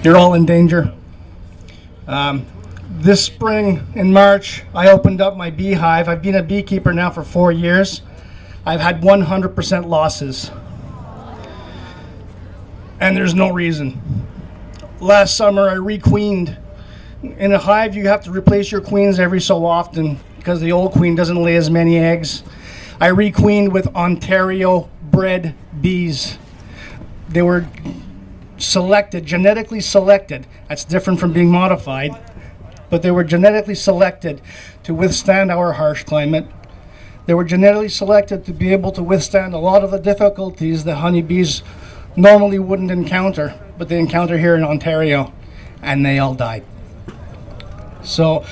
You're all in danger. This spring in March, I opened up my beehive. I've been a beekeeper now for 4 years. I've had 100% losses. And there's no reason. Last summer I requeened. In a hive you have to replace your queens every so often because the old queen doesn't lay as many eggs. I requeened with Ontario bred bees. They were selected, genetically selected. That's different from being modified. But they were genetically selected to withstand our harsh climate. They were genetically selected to be able to withstand a lot of the difficulties that honeybees normally wouldn't encounter, but they encounter here in Ontario, and they all died. So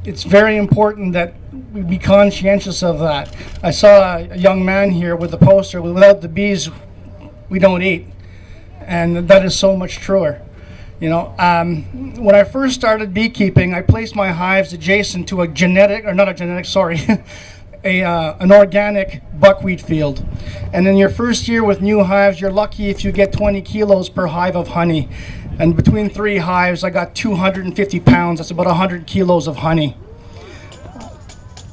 it's very important that we be conscientious of that. I saw a young man here with a poster, without the bees, we don't eat. And that is so much truer. You know, when I first started beekeeping, I placed my hives adjacent to an organic buckwheat field. And in your first year with new hives, you're lucky if you get 20 kilos per hive of honey. And between 3 hives, I got 250 pounds. That's about 100 kilos of honey.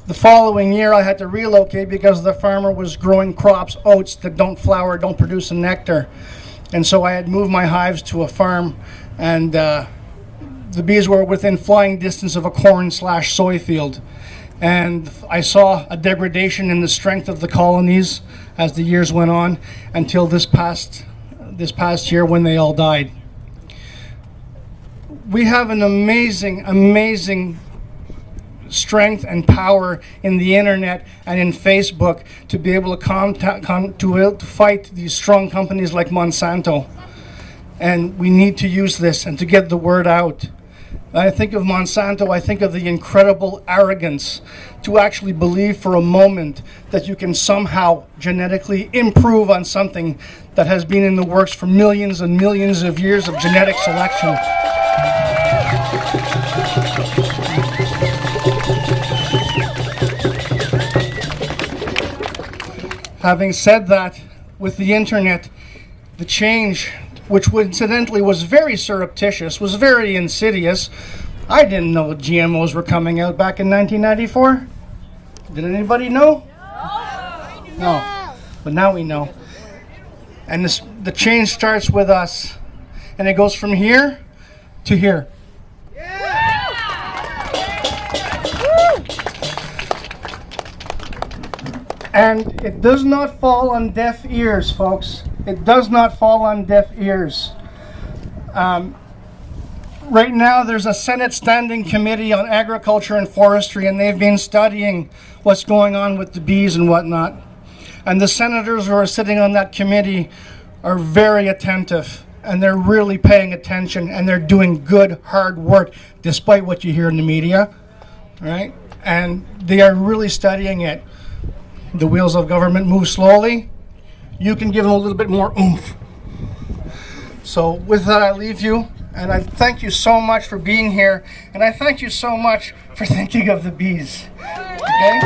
The following year, I had to relocate because the farmer was growing crops, oats that don't flower, don't produce a nectar. And so I had moved my hives to a farm, and the bees were within flying distance of a corn/soy field. And I saw a degradation in the strength of the colonies as the years went on until this past year when they all died. We have an amazing strength and power in the internet and in Facebook to be able to fight these strong companies like Monsanto. And we need to use this and to get the word out. When I think of Monsanto, I think of the incredible arrogance to actually believe for a moment that you can somehow genetically improve on something that has been in the works for millions and millions of years of genetic selection. Having said that, with the internet, the change, which incidentally was very surreptitious, was very insidious. I didn't know GMOs were coming out back in 1994. Did anybody know? No. But now we know. And the change starts with us. And it goes from here to here. And it does not fall on deaf ears, folks. It does not fall on deaf ears. Right now, there's a Senate Standing Committee on Agriculture and Forestry, and they've been studying what's going on with the bees and whatnot. And the senators who are sitting on that committee are very attentive, and they're really paying attention, and they're doing good, hard work, despite what you hear in the media, right? And they are really studying it. The wheels of government move slowly. You can give them a little bit more oomph. So with that, I leave you, and I thank you so much for being here, and I thank you so much for thinking of the bees. Okay?